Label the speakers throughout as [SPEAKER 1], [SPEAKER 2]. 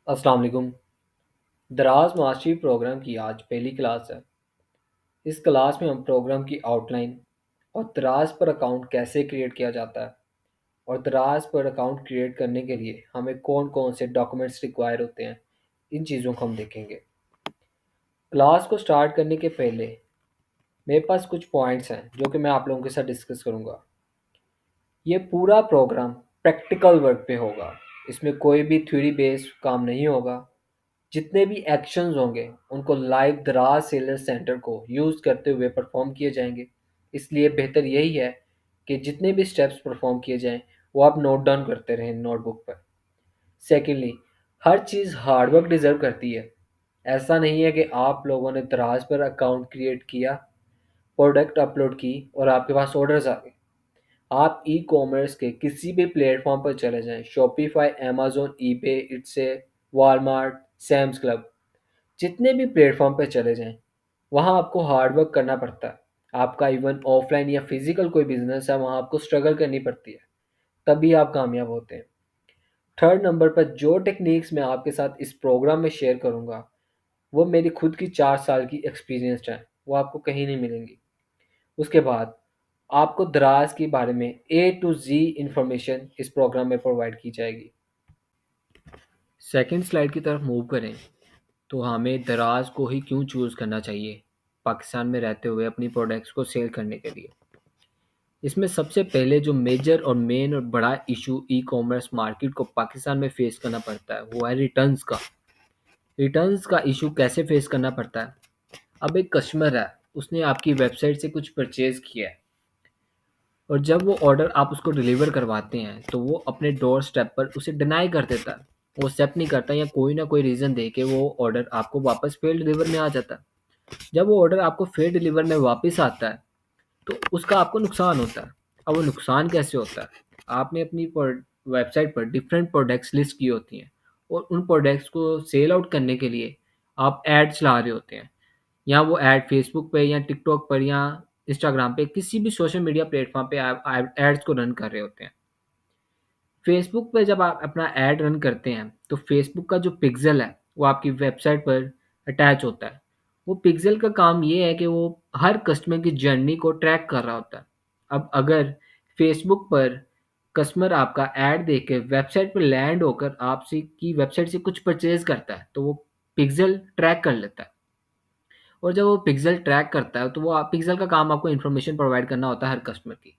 [SPEAKER 1] अस्सलाम वालेकुम। दराज मास्टरी प्रोग्राम की आज पहली क्लास है। इस क्लास में हम प्रोग्राम की आउटलाइन और दराज पर अकाउंट कैसे क्रिएट किया जाता है और दराज पर अकाउंट क्रिएट करने के लिए हमें कौन कौन से डॉक्यूमेंट्स रिक्वायर होते हैं, इन चीज़ों को हम देखेंगे। क्लास को स्टार्ट करने के पहले मेरे पास कुछ पॉइंट्स हैं जो कि मैं आप लोगों के साथ डिस्कस करूँगा। ये पूरा प्रोग्राम प्रैक्टिकल वर्क पे होगा। इसमें कोई भी थ्योरी बेस्ड काम नहीं होगा। जितने भी एक्शंस होंगे उनको लाइव दराज सेलर सेंटर को यूज़ करते हुए परफॉर्म किए जाएंगे। इसलिए बेहतर यही है कि जितने भी स्टेप्स परफॉर्म किए जाएं वो आप नोट डाउन करते रहें नोटबुक पर। सेकेंडली, हर चीज़ हार्डवर्क डिज़र्व करती है। ऐसा नहीं है कि आप लोगों ने दराज पर अकाउंट क्रिएट किया, प्रोडक्ट अपलोड की और आपके पास ऑर्डर्स आ गए। आप ई कॉमर्स के किसी भी प्लेटफॉर्म पर चले जाएं, Shopify, Amazon, eBay, Etsy, Walmart, Sam's club, जितने भी प्लेटफॉर्म पे चले जाएं, वहाँ आपको हार्ड वर्क करना पड़ता है। आपका इवन ऑफलाइन या फिजिकल कोई बिजनेस है, वहाँ आपको स्ट्रगल करनी पड़ती है, तभी आप कामयाब होते हैं। थर्ड नंबर पर जो टेक्निक्स मैं आपके साथ इस प्रोग्राम में शेयर करूँगा वो मेरी खुद की 4 साल की एक्सपीरियंस है, वो आपको कहीं नहीं मिलेंगी। उसके बाद आपको दराज के बारे में A to Z इंफॉर्मेशन इस प्रोग्राम में प्रोवाइड की जाएगी। सेकेंड स्लाइड की तरफ मूव करें तो हमें दराज को ही क्यों चूज़ करना चाहिए पाकिस्तान में रहते हुए अपनी प्रोडक्ट्स को सेल करने के लिए। इसमें सबसे पहले जो मेजर और मेन और बड़ा इशू ई कॉमर्स मार्केट को पाकिस्तान में फेस करना पड़ता है वो है रिटर्न्स का। रिटर्न्स का इशू कैसे फेस करना पड़ता है? अब एक कस्टमर है, उसने आपकी वेबसाइट से कुछ परचेज़ किया है और जब वो ऑर्डर आप उसको डिलीवर करवाते हैं तो वो अपने डोर स्टेप पर उसे डिनाई कर देता है। वो एक्सेप्ट नहीं करता या कोई ना कोई रीज़न दे के वो ऑर्डर आपको वापस फेल डिलीवर में आ जाता है। जब वो ऑर्डर आपको फेल डिलीवर में वापस आता है तो उसका आपको नुकसान होता है। अब वो नुकसान कैसे होता है? आपने अपनी वेबसाइट पर डिफरेंट प्रोडक्ट्स लिस्ट की होती हैं और उन प्रोडक्ट्स को सेल आउट करने के लिए आप ऐड चला रहे होते हैं, या वो ऐड फेसबुक पे या टिकटॉक पर या इंस्टाग्राम पे किसी भी सोशल मीडिया प्लेटफॉर्म पे आप एड्स को रन कर रहे होते हैं। फेसबुक पे जब आप अपना ऐड रन करते हैं तो फेसबुक का जो पिक्सल है वो आपकी वेबसाइट पर अटैच होता है। वो पिक्सल का काम ये है कि वो हर कस्टमर की जर्नी को ट्रैक कर रहा होता है। अब अगर फेसबुक पर कस्टमर आपका ऐड देख के वेबसाइट पर लैंड होकर आपसे की वेबसाइट से कुछ परचेज करता है तो वो पिक्सल ट्रैक कर लेता है। और जब वो पिक्सल ट्रैक करता है तो वो पिक्सल का काम आपको इन्फॉर्मेशन प्रोवाइड करना होता है हर कस्टमर की।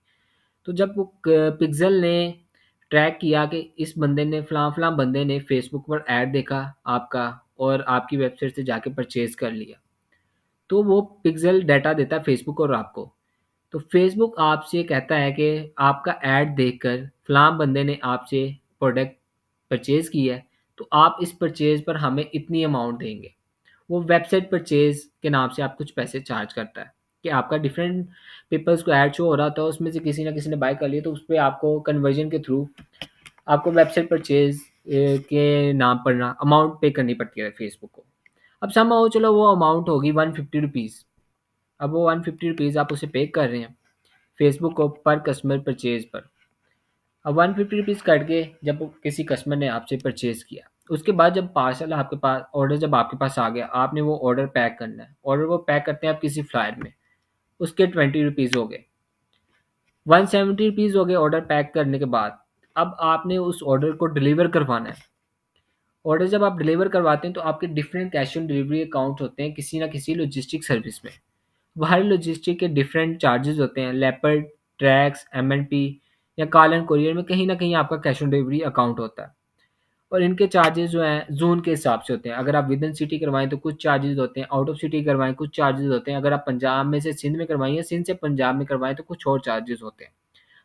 [SPEAKER 1] तो जब वो पिक्सल ने ट्रैक किया कि इस बंदे ने फलां बंदे ने फेसबुक पर ऐड देखा आपका और आपकी वेबसाइट से जाके परचेज कर लिया, तो वो पिक्सल डाटा देता है फेसबुक और आपको। तो फेसबुक आपसे कहता है कि आपका ऐड देखकर फलां बंदे ने आपसे प्रोडक्ट परचेज की है, तो आप इस परचेज पर हमें इतनी अमाउंट देंगे। वो वेबसाइट परचेज के नाम से आप कुछ पैसे चार्ज करता है कि आपका डिफरेंट पीपल्स को ऐड शो हो रहा था, उसमें से किसी ना किसी ने बाय कर लिया, तो उस पर आपको कन्वर्जन के थ्रू आपको वेबसाइट परचेज के नाम पर ना अमाउंट पे करनी पड़ती है फेसबुक को। अब समझो चलो वो अमाउंट होगी 150 रुपीज़। अब वो 150 रुपीज़ आप उसे पे कर रहे हैं फेसबुक को पर कस्टमर परचेज पर। अब 150 रुपीज़ कट के जब किसी कस्टमर ने आपसे परचेज किया, उसके बाद जब पार्सल आपके पास ऑर्डर जब आपके पास आ गया, आपने वो ऑर्डर पैक करना है। ऑर्डर को पैक करते हैं आप किसी फ्लायर में, उसके 20 रुपीज़ हो गए, 170 रुपीज़ हो गए ऑर्डर पैक करने के बाद। अब आपने उस ऑर्डर को डिलीवर करवाना है। ऑर्डर जब आप डिलीवर करवाते हैं तो आपके different cash on delivery account होते हैं किसी ना किसी लॉजिस्टिक सर्विस में। हर लॉजिस्टिक के डिफरेंट चार्जेस होते हैं। लेपर्ड, ट्रैक्स, एम&पी या कॉल एंड कोरियर में कहीं ना कहीं आपका कैश ऑन डिलीवरी अकाउंट होता है और इनके चार्जेस जो हैं जोन के हिसाब से होते हैं। अगर आप विद इन सिटी करवाएं तो कुछ चार्जेस होते हैं, आउट ऑफ सिटी करवाएं कुछ चार्जेस होते हैं, अगर आप पंजाब में से सिंध में करवाएं या सिंध से पंजाब में करवाएं तो कुछ और चार्जेस होते हैं।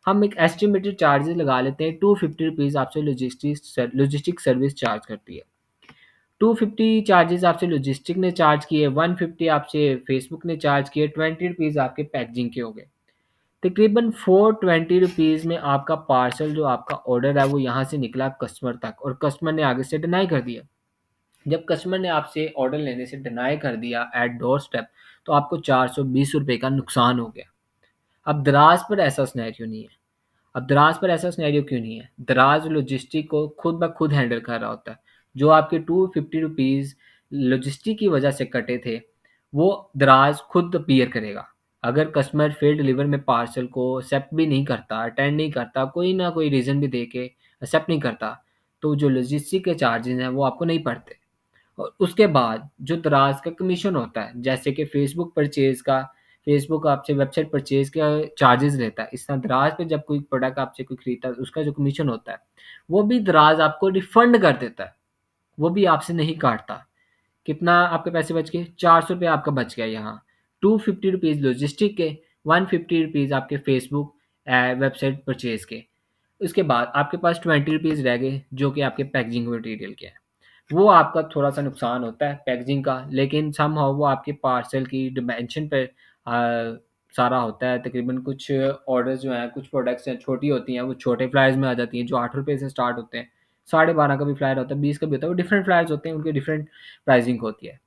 [SPEAKER 1] हम एक एस्टिमेटेड चार्जेस लगा लेते हैं 250 रुपीज़ आपसे लॉजिस्टिक सर्विस चार्ज करती है। 250 चार्जेस आपसे लॉजिस्टिक ने चार्ज किए, 150 आपसे फेसबुक ने चार्ज किए, 20 रुपीज़ आपके पैकेजिंग के हो गए। तकरीबन 420 रुपीज़ में आपका पार्सल जो आपका ऑर्डर है वो यहाँ से निकला कस्टमर तक और कस्टमर ने आगे से डिनाई कर दिया। जब कस्टमर ने आपसे ऑर्डर लेने से डिनाई कर दिया एट डोर स्टेप, तो आपको 420 रुपये का नुकसान हो गया। अब दराज पर ऐसा सिनेरियो नहीं है। अब दराज पर ऐसा सिनेरियो क्यों नहीं है? दराज लॉजिस्टिक को खुद ब खुद हैंडल कर रहा होता है। जो आपके 250 रुपीज़ लॉजिस्टिक की वजह से कटे थे, वो दराज खुद अपीयर करेगा। अगर कस्टमर फेल डिलीवर में पार्सल को एक्सेप्ट भी नहीं करता, अटेंड नहीं करता, कोई ना कोई रीज़न भी दे के एक्सेप्ट नहीं करता, तो जो लॉजिस्टिक के चार्जेस हैं वो आपको नहीं पड़ते। और उसके बाद जो दराज का कमीशन होता है, जैसे कि फेसबुक आपसे वेबसाइट परचेज का चार्जेस लेता है, इस तरह दराज पे जब कोई प्रोडक्ट आपसे कोई खरीदता है उसका जो कमीशन होता है वो भी दराज आपको रिफंड कर देता है, वो भी आपसे नहीं काटता। कितना आपके पैसे बच गए? 400 रुपये आपका बच गया यहाँ। 250 रुपीज़ लॉजिस्टिक के, 150 रुपीज़ आपके फेसबुक वेबसाइट परचेज के। उसके बाद आपके पास 20 रुपीज़ रह गए जो कि आपके पैकेजिंग मटेरियल के हैं। वो आपका थोड़ा सा नुकसान होता है पैकेजिंग का, लेकिन समहाउ वो आपके पार्सल की डिमेंशन पे सारा होता है। तकरीबन कुछ ऑर्डर्स जो हैं, कुछ प्रोडक्ट्स हैं छोटी होती हैं, वो छोटे फ्लायर्स में आ जाती हैं जो 8 रुपये से स्टार्ट होते हैं। 12.5 का भी फ्लायर होता है, 20 का भी होता है, वो डिफरेंट फ्लायर्स होते हैं, उनकी डिफरेंट प्राइसिंग होती है।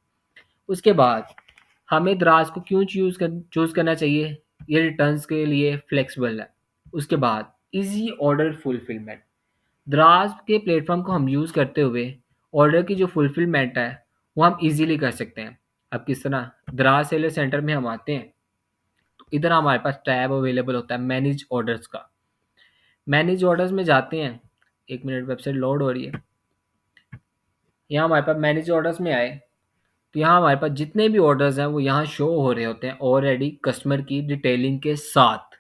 [SPEAKER 1] उसके बाद हमें दराज को क्यों चूज़ करना चाहिए? ये रिटर्न्स के लिए फ्लेक्सिबल है। उसके बाद इजी ऑर्डर फुलफिलमेंट, दराज के प्लेटफॉर्म को हम यूज़ करते हुए ऑर्डर की जो फुलफिलमेंट है वो हम इजीली कर सकते हैं। अब किस तरह? दराज सेलर सेंटर में हम आते हैं तो इधर हमारे पास टैब अवेलेबल होता है मैनेज ऑर्डर्स का। मैनेज ऑर्डर्स में जाते हैं, एक मिनट वेबसाइट लोड हो रही है। यहाँ हमारे पास मैनेज ऑर्डर्स में आए तो यहाँ हमारे पास जितने भी ऑर्डर्स हैं वो यहाँ शो हो रहे होते हैं ऑलरेडी कस्टमर की डिटेलिंग के साथ।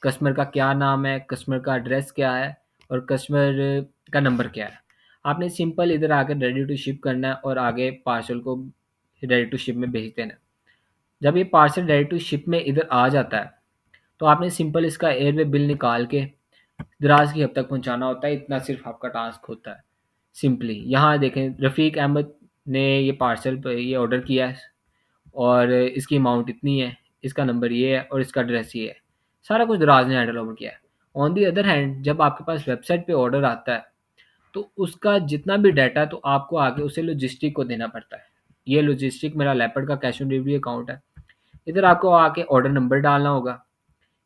[SPEAKER 1] कस्टमर का क्या नाम है, कस्टमर का एड्रेस क्या है और कस्टमर का नंबर क्या है। आपने सिंपल इधर आकर रेडी टू शिप करना है और आगे पार्सल को रेडी टू शिप में भेज देना है। जब ये पार्सल रेडी टू शिप में इधर आ जाता है तो आपने सिंपल इसका एयरवे बिल निकाल के दराज की हद तक पहुंचाना होता है। इतना सिर्फ आपका टास्क होता है। सिंपली यहाँ देखें, रफ़ीक अहमद ने ये पार्सल पर ये ऑर्डर किया है और इसकी अमाउंट इतनी है, इसका नंबर ये है और इसका एड्रेस ये है। सारा कुछ दराज ने हैंडल ओवर किया है। ऑन दी अदर हैंड जब आपके पास वेबसाइट पे ऑर्डर आता है तो उसका जितना भी डाटा तो आपको आगे उसे लॉजिस्टिक को देना पड़ता है। ये लॉजिस्टिक मेरा लेपर्ड का कैश ऑन डिलीवरी अकाउंट है। इधर आपको आके ऑर्डर नंबर डालना होगा,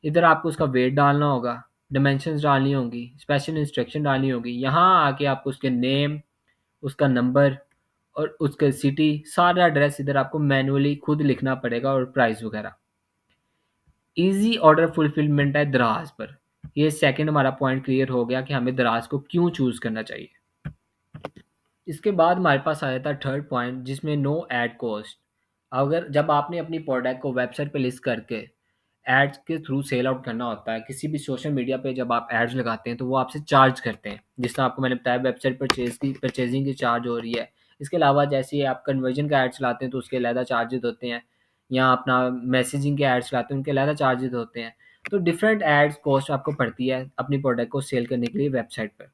[SPEAKER 1] इधर आपको उसका वेट डालना होगा, डायमेंशंस डालनी होंगी, स्पेशल इंस्ट्रक्शन डालनी होगी। यहाँ आके आपको उसके नेम, उसका नंबर और उसका सिटी, सारा एड्रेस इधर आपको मैनुअली खुद लिखना पड़ेगा और प्राइस वगैरह। ईजी ऑर्डर फुलफिलमेंट है दराज पर। ये सेकंड हमारा पॉइंट क्लियर हो गया कि हमें दराज को क्यों चूज़ करना चाहिए। इसके बाद हमारे पास आया था थर्ड पॉइंट जिसमें नो ऐड कॉस्ट। अगर जब आपने अपनी प्रोडक्ट को वेबसाइट पे लिस्ट करके एड्स के थ्रू सेल आउट करना होता है, किसी भी सोशल मीडिया पे जब आप एड्स लगाते हैं तो वो आपसे चार्ज करते हैं। जिस तरह आपको मैंने बताया वेबसाइट परचेजिंग की चार्ज हो रही है। इसके अलावा जैसे ही आप कन्वर्जन का एड चलाते हैं तो उसके अलहदा चार्जेस होते हैं, या अपना मैसेजिंग के एड्स चलाते हैं उनके अलहदा चार्जेस होते हैं। तो डिफरेंट एड्स कॉस्ट आपको पड़ती है अपनी प्रोडक्ट को सेल करने के लिए वेबसाइट पर।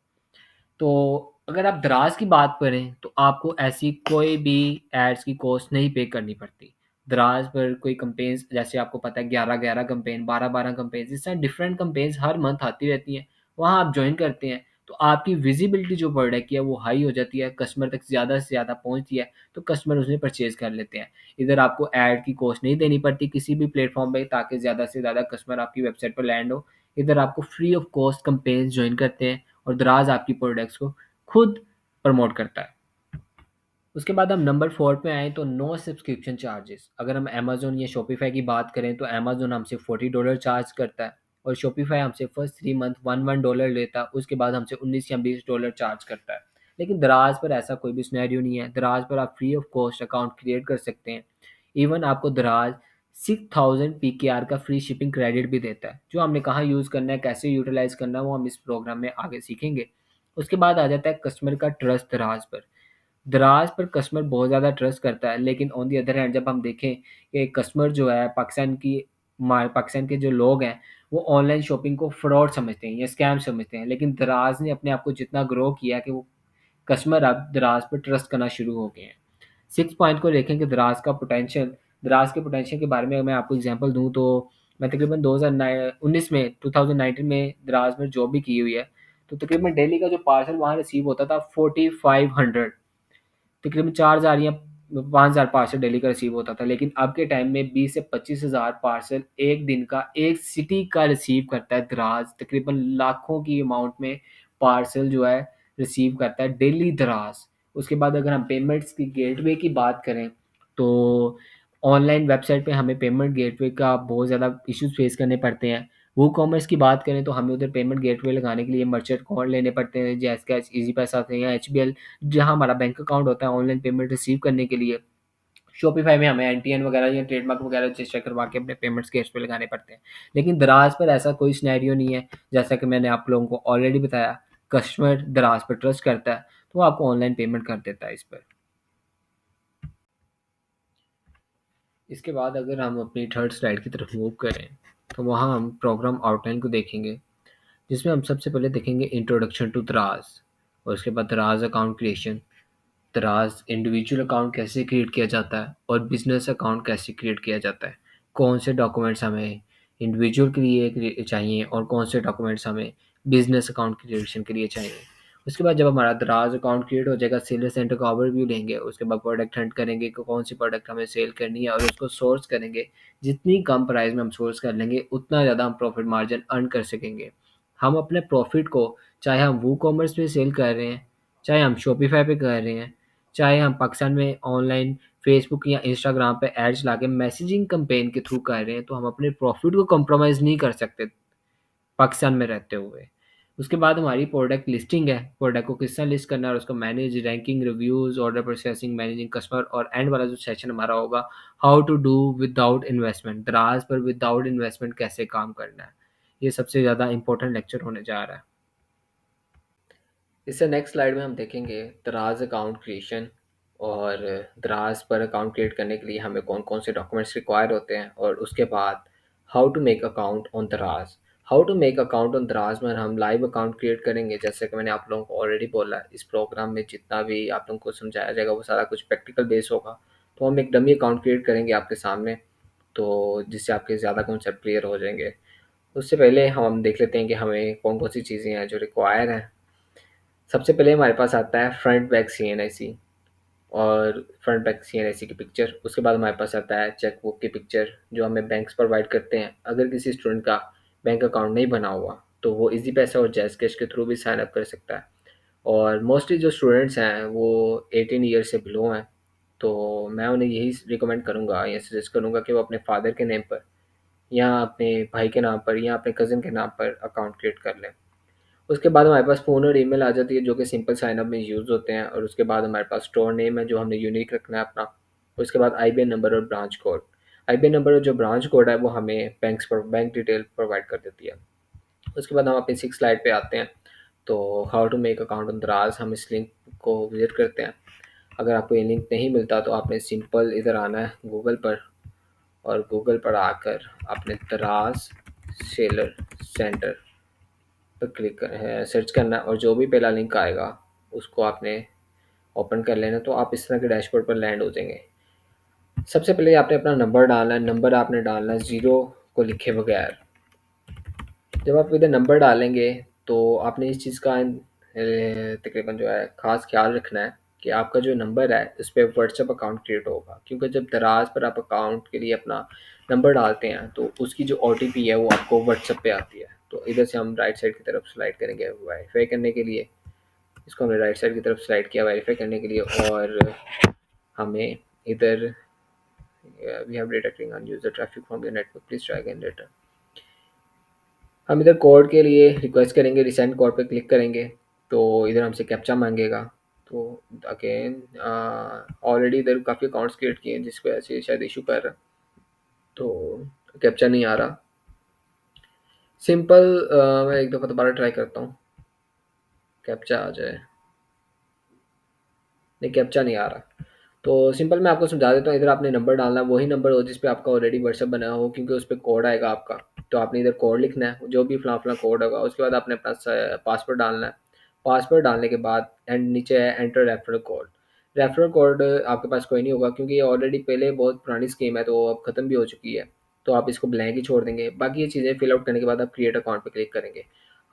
[SPEAKER 1] तो अगर आप दराज की बात करें तो आपको ऐसी कोई भी एड्स की कॉस्ट नहीं पे करनी पड़ती। दराज पर कोई कंपेन्स, जैसे आपको पता है 11-11 कंपेन, 12-12 कंपेन्स, इस तरह डिफरेंट कंपेन्स हर मंथ आती रहती हैं। वहाँ आप ज्वाइन करते हैं तो आपकी विजिबिलिटी जो प्रोडक्ट की है वो हाई हो जाती है, कस्टमर तक ज़्यादा से ज़्यादा पहुँचती है, तो कस्टमर उसे परचेज़ कर लेते हैं। इधर आपको ऐड की कॉस्ट नहीं देनी पड़ती किसी भी प्लेटफॉर्म पे, ताकि ज़्यादा से ज़्यादा कस्टमर आपकी वेबसाइट पर लैंड हो। इधर आपको free of cost companies join करते हैं और दराज आपकी प्रोडक्ट्स को खुद प्रमोट करता है। उसके बाद हम नंबर 4 पे आएँ तो नो सब्सक्रिप्शन चार्जेस। अगर हम अमेज़न या शॉपिफ़ाई की बात करें तो अमेज़न हमसे $40 चार्ज करता है और शॉपिफ़ाई हमसे फर्स्ट 3 मंथ $11 लेता है, उसके बाद हमसे 19 या $20 चार्ज करता है। लेकिन दराज पर ऐसा कोई भी सिनेरियो नहीं है। दराज पर आप free of cost account create कर सकते हैं। इवन आपको दराज 6000 पीकेआर का फ्री शिपिंग क्रेडिट भी देता है, जो हमने कहाँ यूज़ करना है, कैसे यूटिलाइज़ करना है, वो हम इस प्रोग्राम में आगे सीखेंगे। उसके बाद आ जाता है कस्टमर का ट्रस्ट दराज पर। दराज पर कस्टमर बहुत ज़्यादा ट्रस्ट करता है, लेकिन ऑन दी अदर हैंड जब हम देखें कि कस्टमर जो है पाकिस्तान के जो लोग हैं वो ऑनलाइन शॉपिंग को फ्रॉड समझते हैं या स्कैम समझते हैं। लेकिन दराज ने अपने आप को जितना ग्रो किया है कि वो कस्टमर अब दराज पर ट्रस्ट करना शुरू हो गए हैं। 6 पॉइंट को देखें कि दराज के पोटेंशियल के बारे में मैं आपको एग्जांपल दूं तो मैं तकरीबन 2019 में 2019 में दराज में जॉब भी की हुई है। तो तकरीबन डेली का जो पार्सल वहाँ रिसीव होता था 4500, तकरीबन 4000 या 5000 पार्सल डेली का रिसीव होता था। लेकिन अब के टाइम में 20 से 25,000 पार्सल एक दिन का एक सिटी का रिसीव करता है दराज। तकरीबन लाखों की अमाउंट में पार्सल जो है रिसीव करता है डेली दराज। उसके बाद अगर हम पेमेंट्स की गेटवे की बात करें तो ऑनलाइन वेबसाइट पे हमें पेमेंट गेटवे का बहुत ज़्यादा इश्यूज फेस करने पड़ते हैं। वो कॉमर्स की बात करें तो हमें उधर पेमेंट गेटवे लगाने के लिए मर्चेंट कोड लेने पड़ते हैं, जैसे कैश, इजी पैसा से या एचबीएल, जहाँ हमारा बैंक अकाउंट होता है ऑनलाइन पेमेंट रिसीव करने के लिए। शॉपिफाई में हमें एनटीएन वगैरह या ट्रेडमार्क वगैरह रजिस्टर करवा के अपने पेमेंट्स गेट्स पे लगाने पड़ते हैं। लेकिन दराज पर ऐसा कोई सिनेरियो नहीं है। जैसा कि मैंने आप लोगों को ऑलरेडी बताया, कस्टमर दराज पर ट्रस्ट करता है तो वो आपको ऑनलाइन पेमेंट कर देता है इस पर। इसके बाद अगर हम अपनी थर्ड स्लाइड की तरफ मूव करें तो वहाँ हम प्रोग्राम आउटलाइन को देखेंगे, जिसमें हम सबसे पहले देखेंगे इंट्रोडक्शन टू दराज, और उसके बाद दराज अकाउंट क्रिएशन, दराज इंडिविजुअल अकाउंट कैसे क्रिएट किया जाता है और बिजनेस अकाउंट कैसे क्रिएट किया जाता है, कौन से डॉक्यूमेंट्स हमें इंडिविजुअल के लिए चाहिए और कौन से डॉक्यूमेंट्स हमें बिजनेस अकाउंट क्रिएशन के लिए चाहिए। उसके बाद जब हमारा दराज अकाउंट क्रिएट हो जाएगा, सेलर सेंटर का ओवरव्यू लेंगे, उसके बाद प्रोडक्ट हंट करेंगे कि कौन सी प्रोडक्ट हमें सेल करनी है और उसको सोर्स करेंगे। जितनी कम प्राइस में हम सोर्स कर लेंगे उतना ज़्यादा हम प्रॉफिट मार्जिन अर्न कर सकेंगे। हम अपने प्रॉफिट को, चाहे हम वो कॉमर्स पे सेल कर रहे हैं, चाहे हम शॉपिफाई पे कर रहे हैं, चाहे हम पाकिस्तान में ऑनलाइन फेसबुक या इंस्टाग्राम पे एड्स ला के मैसेजिंग कैंपेन के थ्रू कर रहे हैं, तो हम अपने प्रॉफिट को कॉम्प्रोमाइज़ नहीं कर सकते पाकिस्तान में रहते हुए। उसके बाद हमारी प्रोडक्ट लिस्टिंग है, प्रोडक्ट को किस तरह लिस्ट करना है और उसको manage, ranking, reviews, order processing, managing customer, और एंड वाला जो सेशन हमारा होगा, how to do without investment, Daraz पर विदाउट इन्वेस्टमेंट कैसे काम करना है। ये सबसे ज़्यादा इंपॉर्टेंट लेक्चर होने जा रहा है। इससे नेक्स्ट स्लाइड में हम देखेंगे दराज अकाउंट क्रिएशन, और दराज पर अकाउंट क्रिएट करने के लिए हमें कौन कौन से डॉक्यूमेंट्स रिक्वायर होते हैं, और उसके बाद how to make account on Daraz. How to make account on Daraz में हम लाइव अकाउंट क्रिएट करेंगे। जैसे कि मैंने आप लोगों को ऑलरेडी बोला, इस प्रोग्राम में जितना भी आप लोगों को समझाया जाएगा वो सारा कुछ प्रैक्टिकल बेस होगा। तो हम एक डमी अकाउंट क्रिएट करेंगे आपके सामने, तो जिससे आपके ज़्यादा कॉन्सेप्ट क्लियर हो जाएंगे। उससे पहले हम देख लेते हैं कि हमें कौन कौन सी चीज़ें हैं जो रिक्वायर हैं। सबसे पहले हमारे पास आता है फ्रंट बैक CNIC, और फ्रंट बैक CNIC की पिक्चर। उसके बाद हमारे पास आता है चेक बुक की पिक्चर, जो हमें बैंक्स प्रोवाइड करते हैं। अगर किसी स्टूडेंट का बैंक अकाउंट नहीं बना हुआ तो वो इजी पैसा और जैज़ कैश के थ्रू भी साइन अप कर सकता है। और मोस्टली जो स्टूडेंट्स हैं वो 18 ईयर से बिलो हैं, तो मैं उन्हें यही रिकमेंड करूँगा या सजेस्ट करूँगा कि वो अपने फादर के नेम पर या अपने भाई के नाम पर या अपने कज़न के नाम पर अकाउंट क्रिएट कर लें। उसके बाद हमारे पास फ़ोन और ईमेल आ जाती है, जो कि सिंपल साइन अप में यूज़ होते हैं। और उसके बाद हमारे पास स्टोर नेम है जो हमने यूनिक रखना है अपना। उसके बाद IBAN नंबर और ब्रांच कोड। IBAN नंबर और जो ब्रांच कोड है वो हमें बैंक डिटेल प्रोवाइड कर देती है। उसके बाद हम अपनी 6 स्लाइड पे आते हैं। तो how to make account on Daraz, हम इस लिंक को विज़िट करते हैं। अगर आपको ये लिंक नहीं मिलता तो आपने सिंपल इधर आना है गूगल पर, और गूगल पर आकर आपने दराज सेलर सेंटर पर क्लिक कर सर्च करना है, और जो भी पहला लिंक आएगा उसको आपने ओपन कर लेना। तो आप इस तरह के डैशबोर्ड पर लैंड हो जाएंगे। सबसे पहले आपने अपना नंबर डालना है। नंबर आपने डालना है ज़ीरो को लिखे बगैर। जब आप इधर नंबर डालेंगे तो आपने इस चीज़ का तकरीबन जो है ख़ास ख्याल रखना है कि आपका जो नंबर है उस पर व्हाट्सएप अकाउंट क्रिएट होगा, क्योंकि जब दराज पर आप अकाउंट के लिए अपना नंबर डालते हैं तो उसकी जो OTP है वो आपको व्हाट्सएप पे आती है। तो इधर से हम राइट साइड की तरफ स्लाइड करेंगे वेरीफाई करने के लिए। इसको हमने राइट साइड की तरफ स्लाइड किया वेरीफाई करने के लिए, और हमें इधर we have detecting on user traffic from your network, please try again later. हम इधर कोड के लिए रिक्वेस्ट करेंगे, रिसेंट कोड पे क्लिक करेंगे तो इधर हमसे कैप्चा मांगेगा। तो अगेन ऑलरेडी इधर काफ़ी अकाउंट्स क्रिएट किए हैं जिसकी वजह से शायद इशू कर रहा है, तो कैप्चा नहीं आ रहा। सिंपल मैं एक दफ़ा दोबारा ट्राई करता हूँ, कैप्चा आ जाए। नहीं, कैप्चा नहीं आ रहा। तो सिंपल मैं आपको समझा देता हूँ। इधर आपने नंबर डालना है, वही नंबर हो जिस पे आपका ऑलरेडी व्हाट्सएप बना हो, क्योंकि उस पर कोड आएगा आपका। तो आपने इधर कोड लिखना है, जो भी फलां फलां कोड होगा। उसके बाद आपने अपना पासवर्ड डालना है। पासवर्ड डालने के बाद एंड नीचे है enter referral code. Referral code आपके पास कोई नहीं होगा, क्योंकि ये ऑलरेडी पहले बहुत पुरानी स्कीम है तो अब ख़त्म भी हो चुकी है। तो आप इसको ब्लैंक ही छोड़ देंगे। बाकी ये चीज़ें फिल आउट करने के बाद आप क्रिएट अकाउंट पर क्लिक करेंगे।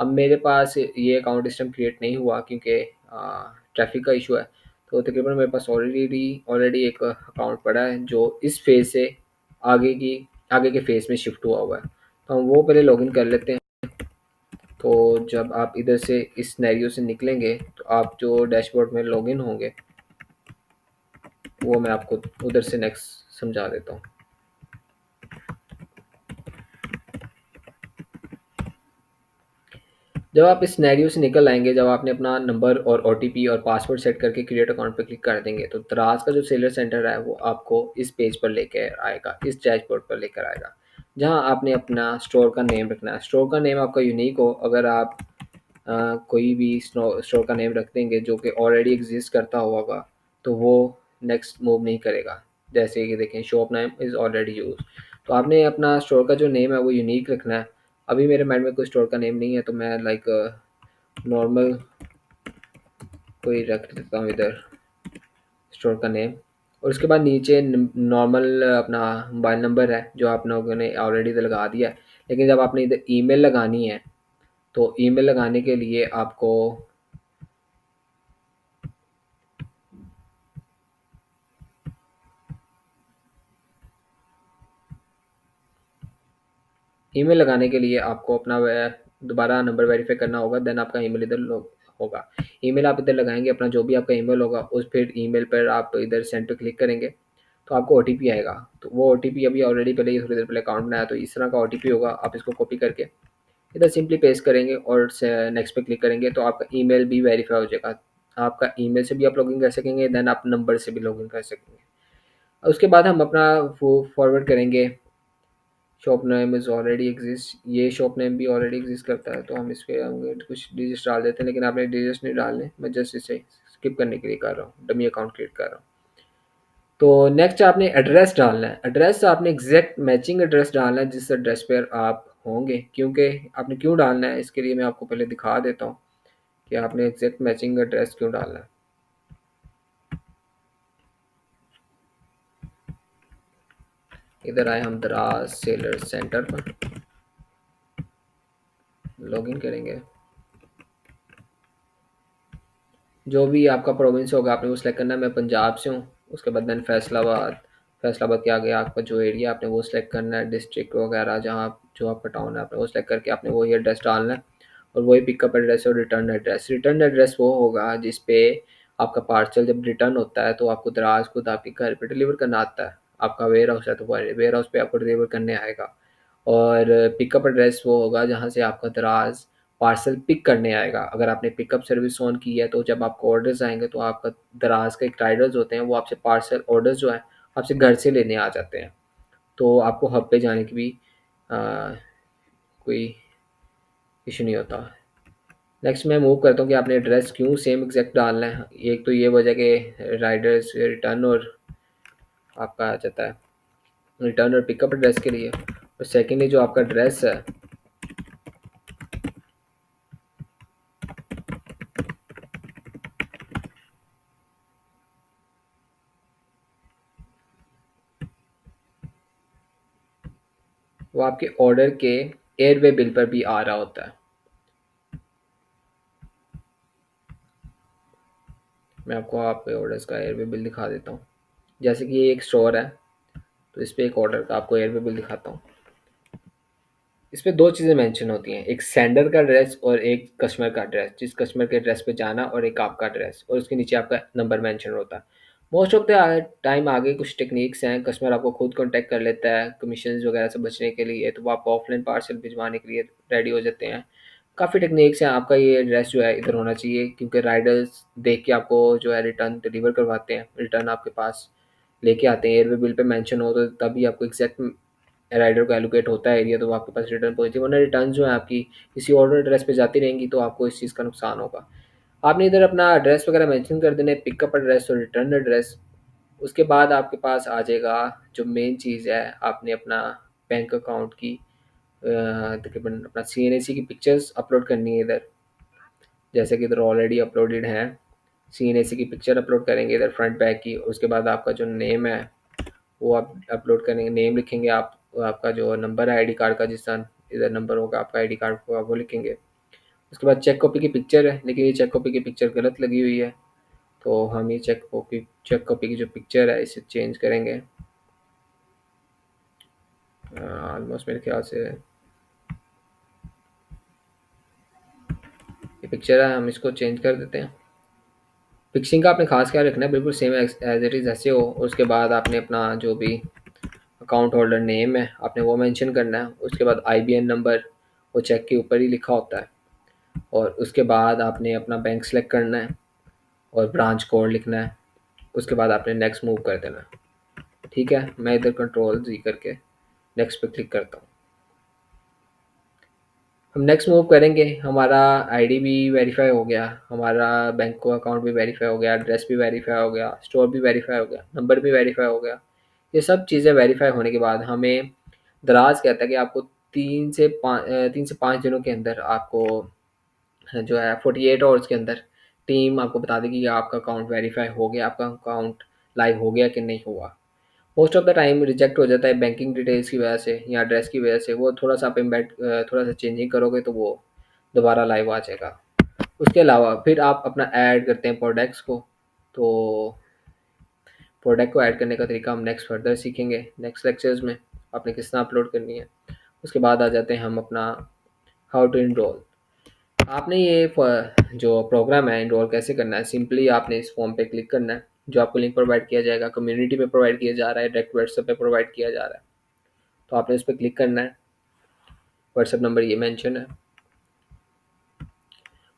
[SPEAKER 1] अब मेरे पास ये अकाउंट इस टाइम क्रिएट नहीं हुआ क्योंकि ट्रैफिक का इशू है। तो तकरीबन मेरे पास ऑलरेडी एक अकाउंट पड़ा है जो इस फेज़ से आगे की आगे के फेज़ में शिफ्ट हुआ हुआ है। तो हम वो पहले लॉगिन कर लेते हैं। तो जब आप इधर से इस सिनेरियो से निकलेंगे तो आप जो डैशबोर्ड में लॉगिन होंगे वो मैं आपको उधर से नेक्स्ट समझा देता हूँ। जब आप इस सिनेरियो से निकल आएंगे, जब आपने अपना नंबर और ओटीपी और पासवर्ड सेट करके क्रिएट अकाउंट पर क्लिक कर देंगे, तो दराज का जो सेलर सेंटर है वो आपको इस पेज पर लेकर आएगा, इस डैशबोर्ड पर लेकर आएगा, जहां आपने अपना स्टोर का नेम रखना है। स्टोर का नेम आपका यूनिक हो। अगर आप कोई भी स्टोर का नेम रख देंगे जो कि ऑलरेडी एग्जिस्ट करता होगा, तो वो नेक्स्ट मूव नहीं करेगा। जैसे कि देखें, shop name is already use, तो आपने अपना स्टोर का जो नेम है वो यूनिक रखना है। अभी मेरे माइंड में कोई स्टोर का नेम नहीं है, तो मैं लाइक नॉर्मल कोई रख देता हूँ इधर, स्टोर का नेम। और उसके बाद नीचे नॉर्मल अपना मोबाइल नंबर है जो आप लोगों ने ऑलरेडी लगा दिया है। लेकिन जब आपने इधर ईमेल लगानी है, तो ईमेल लगाने के लिए आपको अपना दोबारा नंबर वेरीफाई करना होगा। देन आपका ईमेल इधर होगा। ईमेल आप इधर लगाएंगे अपना, जो भी आपका ईमेल होगा उस फिर ईमेल पर आप इधर सेंड पे क्लिक करेंगे, तो आपको ओटीपी आएगा। तो वो ओटीपी अभी ऑलरेडी पहले थोड़ी देर पहले अकाउंट बनाया, तो इस तरह का ओटीपी होगा। आप इसको कॉपी करके इधर सिंपली पेस्ट करेंगे और नेक्स्ट पे क्लिक करेंगे, तो आपका ईमेल भी वेरीफाई हो जाएगा। आपका ईमेल से भी आप लॉगिन कर सकेंगे, देन आप नंबर से भी लॉगिन कर सकेंगे। उसके बाद हम अपना वो फॉरवर्ड करेंगे। Shop name is already exist, ये शॉप नेम भी ऑलरेडी एग्जिस्ट करता है, तो हम इस पर हम कुछ डिजिट्स डाल देते हैं। लेकिन आपने डिजिट्स नहीं डालने, मैं जस्ट इसे स्किप करने के लिए कर रहा हूँ, डमी अकाउंट क्रिएट कर रहा हूँ। तो नेक्स्ट आपने एड्रेस डालना है। एड्रेस आपने एग्जैक्ट मैचिंग एड्रेस डालना है जिस एड्रेस पर आप होंगे। क्योंकि आपने क्यों डालना है, इसके लिए मैं आपको पहले दिखा देता हूँ कि आपने एग्जैक्ट मैचिंग एड्रेस क्यों डालना है। इधर आए हम दराज सेलर सेंटर पर, लॉगिन करेंगे। जो भी आपका प्रोविंस होगा आपने वो सिलेक्ट करना है। मैं पंजाब से हूँ। उसके बाद देन फैसलाबाद, फैसलाबाद के आगे आपका जो एरिया आपने वो सिलेक्ट करना है, डिस्ट्रिक्ट वगैरह जहाँ जो आपका टाउन है आपने वो सिलेक्ट करके आपने वही एड्रेस डालना है। और वही पिकअप एड्रेस और रिटर्न एड्रेस। रिटर्न एड्रेस वो होगा जिस पे आपका पार्सल जब रिटर्न होता है तो आपको दराज खुद आपके घर पे डिलीवर करना आता है। आपका वेयर हाउस है तो वेयर हाउस पे आपको डिलीवर करने आएगा। और पिकअप एड्रेस वो होगा जहाँ से आपका दराज पार्सल पिक करने आएगा। अगर आपने पिकअप सर्विस ऑन की है, तो जब आपको ऑर्डर्स आएंगे तो आपका दराज के एक राइडर्स होते हैं, वो आपसे पार्सल ऑर्डर्स जो है आपसे घर से लेने आ जाते हैं। तो आपको हब पे जाने की भी कोई इशू नहीं होता। नेक्स्ट मैं मूव करता हूँ कि आपने एड्रेस क्यों सेम एग्जैक्ट डालना है। एक तो ये वजह कि राइडर्स रिटर्न और आपका आ जाता है रिटर्न और पिकअप एड्रेस के लिए। और सेकेंडली जो आपका एड्रेस है वो आपके ऑर्डर के एयरवे बिल पर भी आ रहा होता है। मैं आपको आपके ऑर्डर्स का एयरवे बिल दिखा देता हूँ। जैसे कि ये एक स्टोर है, तो इस पे एक ऑर्डर का आपको एयरवे बिल दिखाता हूँ। इस पे दो चीज़ें मेंशन होती हैं, एक सेंडर का एड्रेस और एक कस्टमर का एड्रेस। जिस कस्टमर के एड्रेस पे जाना और एक आपका एड्रेस, और उसके नीचे आपका नंबर मेंशन होता है। मोस्ट ऑफ द टाइम आगे कुछ टेक्निक्स हैं, कस्टमर आपको खुद कांटेक्ट कर लेता है कमीशन वगैरह से बचने के लिए, तो वो आपको ऑफलाइन पार्सल भिजवाने के लिए रेडी हो जाते हैं। काफ़ी टेक्निक्स हैं। आपका ये एड्रेस जो है इधर होना चाहिए, क्योंकि राइडर्स देख के आपको जो है रिटर्न डिलीवर करवाते हैं, रिटर्न आपके पास लेके आते हैं। एयरवे बिल पे मेंशन हो तो तभी आपको एग्जैक्ट राइडर को एलोकेट होता है एरिया, तो वो आपके पास रिटर्न पहुंचे। वरना रिटर्न जो है आपकी किसी और एड्रेस पे जाती रहेंगी, तो आपको इस चीज़ का नुकसान होगा। आपने इधर अपना एड्रेस वगैरह मेंशन कर देना है, पिकअप एड्रेस और रिटर्न एड्रेस। उसके बाद आपके पास आ जाएगा जो मेन चीज़ है, आपने अपना बैंक अकाउंट की तकरीबन अपना CNAC की पिक्चर्स अपलोड करनी है इधर। जैसे कि इधर ऑलरेडी अपलोडेड है। CNAC की पिक्चर अपलोड करेंगे इधर फ्रंट बैक की। उसके बाद आपका जो नेम है वो आप अपलोड करेंगे, नेम लिखेंगे आप। आपका जो नंबर है आईडी कार्ड का, जिस तरह इधर नंबर होगा आपका आईडी कार्ड को, आप वो लिखेंगे। उसके बाद चेक कॉपी की पिक्चर है, लेकिन ये चेक कॉपी की पिक्चर गलत लगी हुई है, तो हम ये चेक कॉपी की जो पिक्चर है इसे चेंज करेंगे। ऑलमोस्ट मेरे ख्याल से ये पिक्चर है, हम इसको चेंज कर देते हैं। फिक्सिंग का आपने खास ख्याल रखना है, बिल्कुल सेम एज इट इज़ ऐसे हो। उसके बाद आपने अपना जो भी अकाउंट होल्डर नेम है आपने वो मेंशन करना है। उसके बाद आईबीएन नंबर वो चेक के ऊपर ही लिखा होता है। और उसके बाद आपने अपना बैंक सेलेक्ट करना है और ब्रांच कोड लिखना है। उसके बाद आपने नेक्स्ट मूव कर देना है। ठीक है, मैं इधर कंट्रोल जी करके नेक्स्ट पे क्लिक करता हूँ। हम नेक्स्ट मूव करेंगे, हमारा आईडी भी वेरीफाई हो गया, हमारा बैंक को अकाउंट भी वेरीफाई हो गया, एड्रेस भी वेरीफाई हो गया, स्टोर भी वेरीफाई हो गया, नंबर भी वेरीफाई हो गया। ये सब चीज़ें वेरीफाई होने के बाद हमें दराज कहता है कि आपको 3 से 5 दिनों के अंदर आपको जो है 48 आवर्स के अंदर टीम आपको बता देगी कि आपका अकाउंट वेरीफाई हो गया, आपका अकाउंट लाइव हो गया कि नहीं हुआ। Most of the time reject हो जाता है बैंकिंग डिटेल्स की वजह से या एड्रेस की वजह से। वो थोड़ा सा आप इम्बेड थोड़ा सा चेंजिंग करोगे तो वो दोबारा लाइव आ जाएगा। उसके अलावा फिर आप अपना ऐड करते हैं प्रोडक्ट्स को। तो प्रोडक्ट को ऐड करने का तरीका हम नेक्स्ट फर्दर सीखेंगे नेक्स्ट लेक्चर्स में, आपने किस तरह अपलोड करनी है। उसके बाद आ जाते हैं हम अपना हाउ टू इनरोल। आपने ये जो प्रोग्राम है इनरोल कैसे करना है, सिंपली आपने इस फॉर्म पे क्लिक करना है जो आपको लिंक प्रोवाइड किया जाएगा, कम्युनिटी पे प्रोवाइड किया जा रहा है, डायरेक्ट व्हाट्सएप पे प्रोवाइड किया जा रहा है। तो आपने उस पर क्लिक करना है। व्हाट्सएप नंबर ये मेंशन है।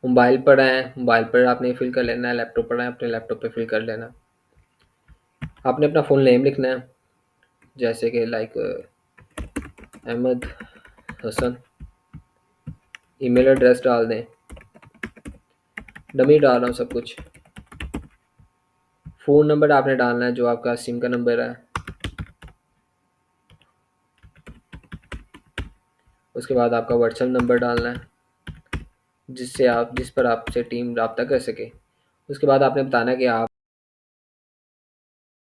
[SPEAKER 1] मोबाइल पर है, मोबाइल पर आपने फिल कर लेना है। लैपटॉप पर है, अपने लैपटॉप पे फिल कर लेना। आपने अपना फुल नेम लिखना है, जैसे कि like Ahmad Hasan. Email address डाल दें, डमी डाल रहा हूँ सब कुछ। फ़ोन नंबर आपने डालना है जो आपका सिम का नंबर है। उसके बाद आपका व्हाट्सएप नंबर डालना है जिस पर आपसे टीम रब्ता कर सके। उसके बाद आपने बताना है कि आप